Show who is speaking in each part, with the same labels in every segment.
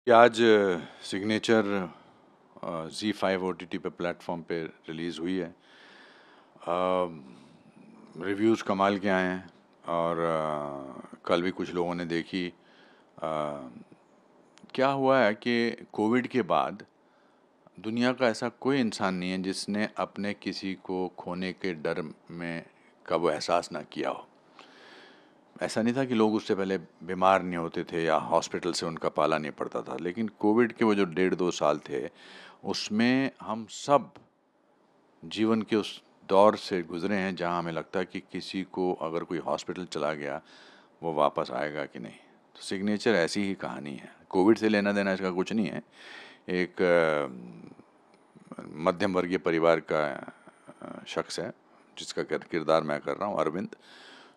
Speaker 1: कि आज signature Z5 OTT पे प्लेटफॉर्म पे रिलीज़ हुई है। रिव्यूज़ कमाल के आए हैं और कल भी कुछ लोगों ने देखी। क्या हुआ है कि कोविड के बाद दुनिया का ऐसा कोई इंसान नहीं है जिसने अपने किसी को खोने के डर में का वो एहसास ना किया हो। ऐसा नहीं था कि लोग उससे पहले बीमार नहीं होते थे या हॉस्पिटल से उनका पाला नहीं पड़ता था, लेकिन कोविड के वो जो 1.5-2 साल थे उसमें हम सब जीवन के उस दौर से गुजरे हैं जहां हमें लगता है कि किसी को अगर कोई हॉस्पिटल चला गया वो वापस आएगा कि नहीं। तो सिग्नेचर ऐसी ही कहानी है। कोविड से लेना देना इसका कुछ नहीं है। एक मध्यम वर्गीय परिवार का शख्स है जिसका किरदार मैं कर रहा हूँ, अरविंद,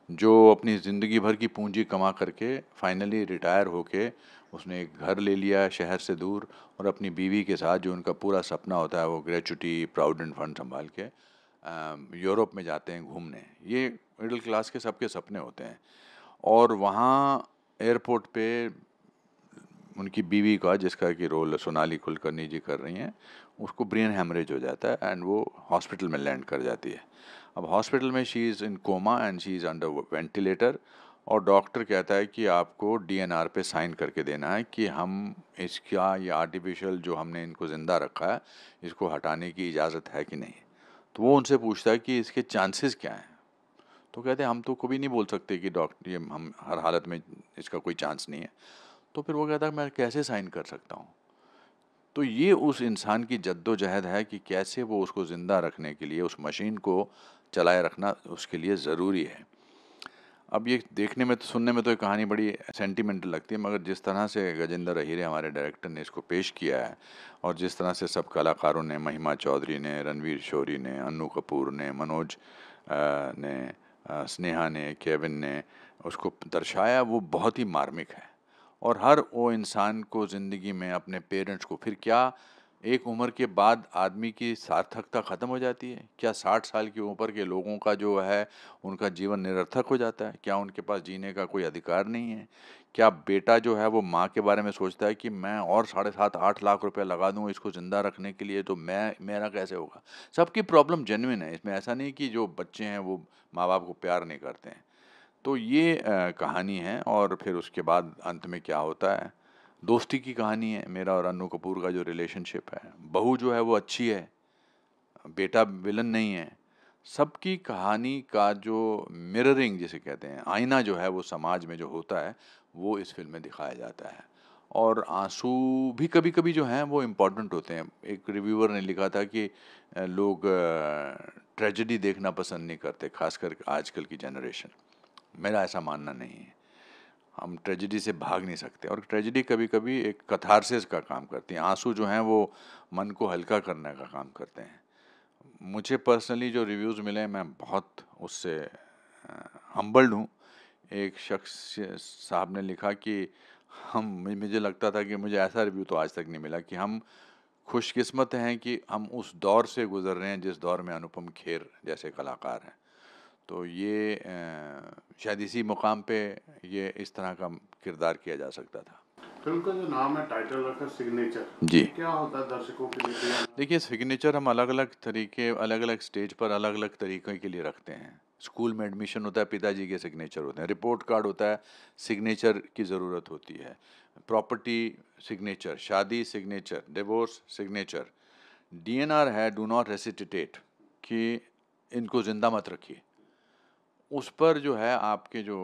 Speaker 1: जो अपनी ज़िंदगी भर की पूंजी कमा करके फाइनली रिटायर होके उसने एक घर ले लिया शहर से दूर और अपनी बीवी के साथ, जो उनका पूरा सपना होता है, वो ग्रेचुटी प्रोविडेंट फंड संभाल के यूरोप में जाते हैं घूमने। ये मिडिल क्लास के सबके सपने होते हैं। और वहाँ एयरपोर्ट पे उनकी बीवी का, जिसका कि रोल सोनाली कुलकर्णी जी कर रही हैं, उसको ब्रेन हेमरेज हो जाता है एंड वो हॉस्पिटल में लैंड कर जाती है। अब हॉस्पिटल में she is in coma and she is under ventilator और डॉक्टर कहता है कि आपको डीएनआर पे साइन करके देना है कि हम इसका, ये आर्टिफिशियल जो हमने इनको ज़िंदा रखा है, इसको हटाने की इजाज़त है कि नहीं। तो वो उनसे पूछता है कि इसके चांसेस क्या हैं। तो कहते हैं हम तो कभी नहीं बोल सकते कि डॉक्टर, ये हम हर हालत में इसका कोई चांस नहीं है। तो फिर वो कहता है मैं कैसे साइन कर सकता हूँ। तो ये उस इंसान की जद्दोजहद है कि कैसे वो उसको ज़िंदा रखने के लिए, उस मशीन को चलाए रखना उसके लिए ज़रूरी है। अब ये देखने में तो, सुनने में तो ये कहानी बड़ी सेंटिमेंटल लगती है, मगर जिस तरह से गजेंद्र अहीरे हमारे डायरेक्टर ने इसको पेश किया है और जिस तरह से सब कलाकारों ने, महिमा चौधरी ने, रणवीर शोरी ने, अन्नू कपूर ने, मनोज ने, स्नेहा ने, केविन ने उसको दर्शाया, वो बहुत ही मार्मिक है। और हर वो इंसान को ज़िंदगी में अपने पेरेंट्स को, फिर क्या एक उम्र के बाद आदमी की सार्थकता ख़त्म हो जाती है? क्या 60 साल की उम्र के लोगों का जो है उनका जीवन निरर्थक हो जाता है? क्या उनके पास जीने का कोई अधिकार नहीं है? क्या बेटा जो है वो माँ के बारे में सोचता है कि मैं और 7.5-8 लाख रुपए लगा दूँ इसको ज़िंदा रखने के लिए, तो मेरा कैसे होगा? सबकी प्रॉब्लम जेन्युइन है, इसमें ऐसा नहीं कि जो बच्चे हैं वो माँ-बाप को प्यार नहीं करते हैं। तो ये कहानी है और फिर उसके बाद अंत में क्या होता है, दोस्ती की कहानी है, मेरा और अन्नू कपूर का जो रिलेशनशिप है। बहू जो है वो अच्छी है, बेटा विलन नहीं है। सबकी कहानी का जो मिररिंग जिसे कहते हैं, आईना जो है वो समाज में जो होता है, वो इस फ़िल्म में दिखाया जाता है। और आँसू भी कभी-कभी जो हैं वो इम्पोर्टेंट होते हैं। एक रिव्यूअर ने लिखा था कि लोग ट्रेजेडी देखना पसंद नहीं करते, ख़ासकर आजकल की जनरेशन। मेरा ऐसा मानना नहीं है। हम ट्रेजेडी से भाग नहीं सकते और ट्रेजेडी कभी-कभी एक कैथारसिस का काम करती है। आँसू जो हैं वो मन को हल्का करने का काम करते हैं। मुझे पर्सनली जो रिव्यूज़ मिले, मैं बहुत उससे हम्बल्ड हूँ। एक शख्स साहब ने लिखा कि हम मुझे लगता था कि मुझे ऐसा रिव्यू तो आज तक नहीं मिला कि हम खुशकिस्मत हैं कि हम उस दौर से गुज़र रहे हैं जिस दौर में अनुपम खेर जैसे कलाकार हैं। तो ये शायद इसी मुकाम पे ये इस तरह का किरदार किया जा सकता था।
Speaker 2: फिल्म का जो नाम है, टाइटल रखा सिग्नेचर,
Speaker 1: जी।
Speaker 2: ये क्या होता है दर्शकों के लिए, तो ये
Speaker 1: देखिए, सिग्नेचर हम अलग-अलग तरीके, अलग-अलग स्टेज पर अलग-अलग तरीके के लिए रखते हैं। स्कूल में एडमिशन होता है, पिताजी के सिग्नेचर होते हैं। रिपोर्ट कार्ड होता है, सिग्नेचर की ज़रूरत होती है। प्रॉपर्टी सिग्नेचर, शादी सिग्नेचर, डिवोर्स सिग्नेचर। डीएनआर है, डू नॉट रेसिटिटेट, कि इनको ज़िंदा मत रखिए। उस पर जो है आपके जो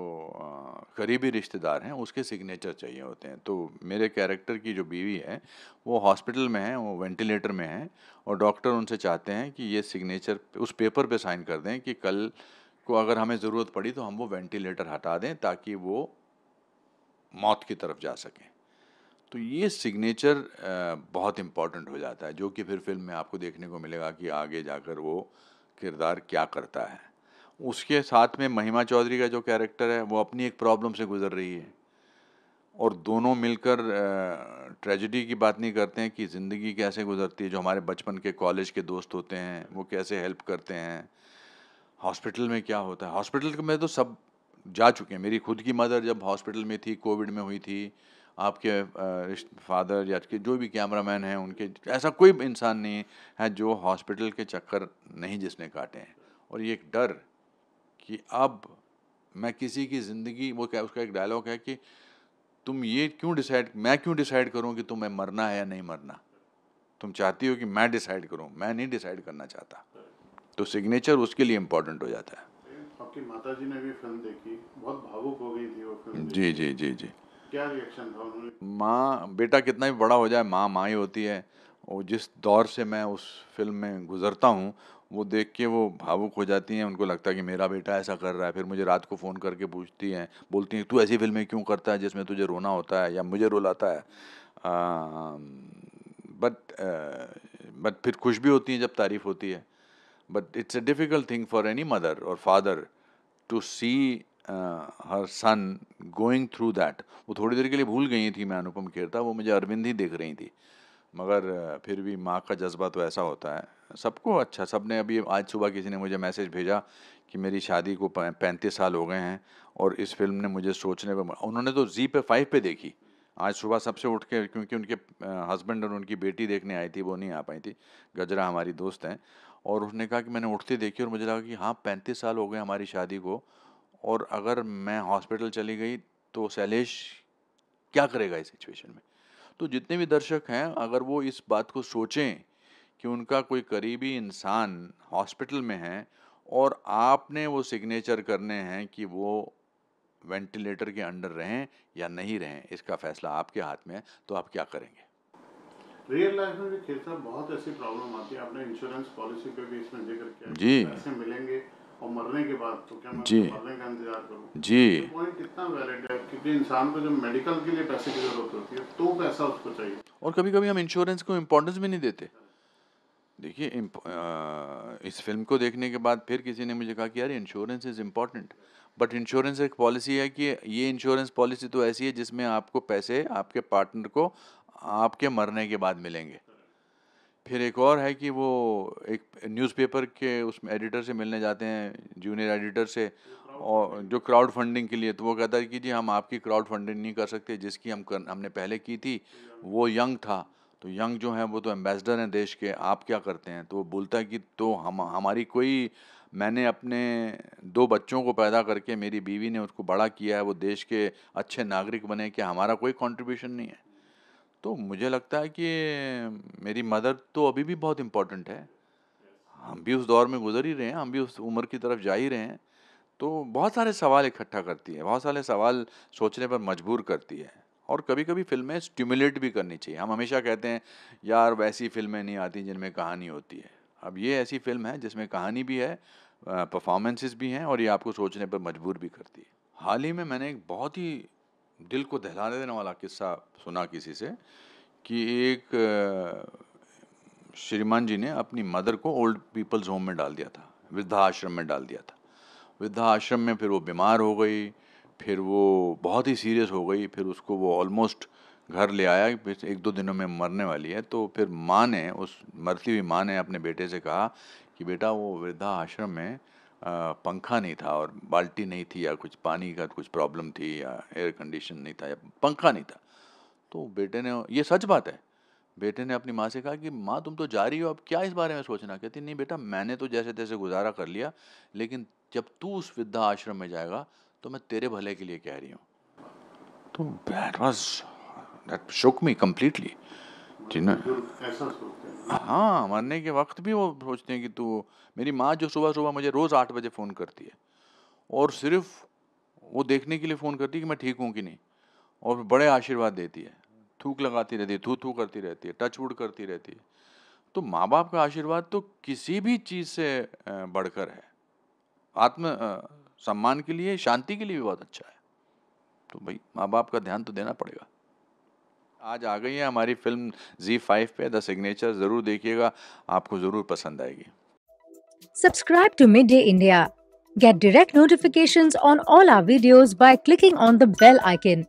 Speaker 1: करीबी रिश्तेदार हैं उसके सिग्नेचर चाहिए होते हैं। तो मेरे कैरेक्टर की जो बीवी है वो हॉस्पिटल में है, वो वेंटिलेटर में है और डॉक्टर उनसे चाहते हैं कि ये सिग्नेचर उस पेपर पे साइन कर दें कि कल को अगर हमें ज़रूरत पड़ी तो हम वो वेंटिलेटर हटा दें ताकि वो मौत की तरफ जा सकें। तो ये सिग्नेचर बहुत इम्पोर्टेंट हो जाता है, जो कि फिर फ़िल्म में आपको देखने को मिलेगा कि आगे जाकर वो किरदार क्या करता है। उसके साथ में महिमा चौधरी का जो कैरेक्टर है वो अपनी एक प्रॉब्लम से गुज़र रही है और दोनों मिलकर ट्रेजेडी की बात नहीं करते हैं कि ज़िंदगी कैसे गुज़रती है। जो हमारे बचपन के कॉलेज के दोस्त होते हैं वो कैसे हेल्प करते हैं। हॉस्पिटल में क्या होता है, हॉस्पिटल में तो सब जा चुके हैं। मेरी खुद की मदर जब हॉस्पिटल में थी, कोविड में हुई थी, आपके फादर या कि जो भी कैमरामैन हैं उनके, ऐसा कोई इंसान नहीं है जो हॉस्पिटल के चक्कर नहीं जिसने काटे हैं। और ये एक डर कि अब मैं किसी की ज़िंदगी, वो क्या, उसका एक डायलॉग है कि मैं क्यों डिसाइड करूं कि तुम्हें मरना है या नहीं मरना। तुम चाहती हो कि मैं डिसाइड करूं, मैं नहीं डिसाइड करना चाहता। तो सिग्नेचर उसके लिए इम्पोर्टेंट हो जाता है।
Speaker 2: आपकी माताजी ने भी फिल्म देखी, बहुत भावुक हो गई थी वो फिल्म
Speaker 1: जी जी जी जी।
Speaker 2: क्या रिएक्शन था उन्होंने?
Speaker 1: माँ, बेटा कितना भी बड़ा हो जाए, माँ माँ ही होती है। और जिस दौर से मैं उस फिल्म में गुजरता हूँ, वो देख के वो भावुक हो जाती हैं। उनको लगता है कि मेरा बेटा ऐसा कर रहा है। फिर मुझे रात को फ़ोन करके पूछती हैं, बोलती हैं, तू ऐसी फिल्में क्यों करता है जिसमें तुझे रोना होता है या मुझे रुलाता है। बट फिर खुश भी होती हैं जब तारीफ़ होती है। But it's a difficult thing for any mother और father to see her son going through that. वो थोड़ी देर के लिए भूल गई थी मैं अनुपम खेर था, वो मुझे अरविंद ही देख रही थी। मगर फिर भी माँ का जज्बा तो ऐसा होता है सबको। अच्छा, सबने अभी आज सुबह किसी ने मुझे मैसेज भेजा कि मेरी शादी को 35 साल हो गए हैं और इस फिल्म ने मुझे सोचने पर, उन्होंने तो Zee5 पे देखी आज सुबह सबसे उठ के, क्योंकि उनके हस्बैंड और उनकी बेटी देखने आई थी, वो नहीं आ पाई थी। गजरा हमारी दोस्त हैं, और उसने कहा कि मैंने उठते देखी और मुझे लगा कि हाँ 35 साल हो गए हमारी शादी को, और अगर मैं हॉस्पिटल चली गई तो शैलेश क्या करेगा इस सिचुएशन में। तो जितने भी दर्शक हैं, अगर वो इस बात को सोचें कि उनका कोई करीबी इंसान हॉस्पिटल में है और आपने वो सिग्नेचर करने हैं कि वो वेंटिलेटर के अंडर रहें या नहीं रहें, इसका फैसला आपके हाथ में है, तो आप क्या करेंगे।
Speaker 2: रियल लाइफ में भी खेल साहब बहुत ऐसी प्रॉब्लम आती है। आपने इंश्योरेंस पॉलिसी पे भी इसमें जिक्र किया
Speaker 1: जी
Speaker 2: कि पैसे मिलेंगे और मरने के बाद तो क्या मैं
Speaker 1: जी
Speaker 2: मरने का इंतजार करूं।
Speaker 1: जी
Speaker 2: ये पॉइंट कितना वैलिड है, क्योंकि इंसान को जब मेडिकल के लिए पैसे की जरूरत होती है तो पैसा उसको चाहिए।
Speaker 1: और कभी कभी हम इंश्योरेंस को इम्पोर्टेंस भी नहीं देते। देखिए, इस फिल्म को देखने के बाद फिर किसी ने मुझे कहा कि यार insurance is important, but insurance एक पॉलिसी है कि ये इंश्योरेंस पॉलिसी तो ऐसी है जिसमें आपको पैसे आपके पार्टनर को आपके मरने के बाद मिलेंगे। फिर एक और है कि वो एक न्यूज़पेपर के उसमें एडिटर से मिलने जाते हैं, जूनियर एडिटर से, और जो क्राउड फंडिंग के लिए, तो वो कहता है कि जी हम आपकी क्राउड फंडिंग नहीं कर सकते, जिसकी हमने पहले की थी वो यंग था। तो यंग जो हैं वो तो एम्बेसडर हैं देश के, आप क्या करते हैं। तो वो बोलता है कि तो हमारी कोई, मैंने अपने 2 बच्चों को पैदा करके, मेरी बीवी ने उसको बड़ा किया है, वो देश के अच्छे नागरिक बने, कि हमारा कोई कंट्रीब्यूशन नहीं है। तो मुझे लगता है कि मेरी मदर तो अभी भी बहुत इम्पोर्टेंट है। हम भी उस दौर में गुजर ही रहे हैं, हम भी उस उम्र की तरफ जा ही रहे हैं। तो बहुत सारे सवाल इकट्ठा करती है, बहुत सारे सवाल सोचने पर मजबूर करती है। और कभी-कभी फ़िल्में स्टिमुलेट भी करनी चाहिए। हम हमेशा कहते हैं यार वैसी फ़िल्में नहीं आती जिनमें कहानी होती है। अब ये ऐसी फ़िल्म है जिसमें कहानी भी है, परफ़ॉर्मेंसेस भी हैं, और ये आपको सोचने पर मजबूर भी करती है। हाल ही में मैंने एक बहुत ही दिल को दहला देने वाला किस्सा सुना किसी से, कि एक श्रीमान जी ने अपनी मदर को ओल्ड पीपल्स होम में डाल दिया था, वृद्धाश्रम में डाल दिया था। वृद्धाश्रम में फिर वो बीमार हो गई, फिर वो बहुत ही सीरियस हो गई, फिर उसको वो ऑलमोस्ट घर ले आया, फिर 1-2 दिनों में मरने वाली है। तो फिर माँ ने, उस मरती हुई माँ ने अपने बेटे से कहा कि बेटा वो वृद्धाश्रम में पंखा नहीं था और बाल्टी नहीं थी, या कुछ पानी का कुछ प्रॉब्लम थी, या एयर कंडीशन नहीं था, या पंखा नहीं था। तो बेटे ने, ये सच बात है, बेटे ने अपनी माँ से कहा कि माँ तुम तो जा रही हो, अब क्या इस बारे में सोचना। कहती नहीं बेटा, मैंने तो जैसे तैसे गुजारा कर लिया, लेकिन जब तू उस वृद्धा आश्रम में जाएगा तो मैं तेरे भले के लिए कह रही हूँ। तो दैट शोक मी कम्प्लीटली।
Speaker 2: बुजुर्ग ऐसा सोचते हैं।
Speaker 1: हाँ, मरने के वक्त भी वो सोचते हैं कि तू, मेरी माँ जो सुबह सुबह मुझे रोज़ 8 बजे फ़ोन करती है, और सिर्फ वो देखने के लिए फ़ोन करती है कि मैं ठीक हूँ कि नहीं, और बड़े आशीर्वाद देती है, थूक लगाती रहती है, थू थू करती रहती है, टच वुड करती रहती है। तो माँ बाप का आशीर्वाद तो किसी भी चीज़ से बढ़कर है। आत्म सम्मान के लिए, शांति के लिए भी बहुत अच्छा है। तो भाई माँ बाप का ध्यान तो देना पड़ेगा। आज आ गई है हमारी फिल्म Zee5 पे, द सिग्नेचर, ज़रूर देखिएगा, आपको ज़रूर पसंद आएगी।
Speaker 3: Subscribe to Midday India. Get direct notifications on all our videos by clicking on the bell icon.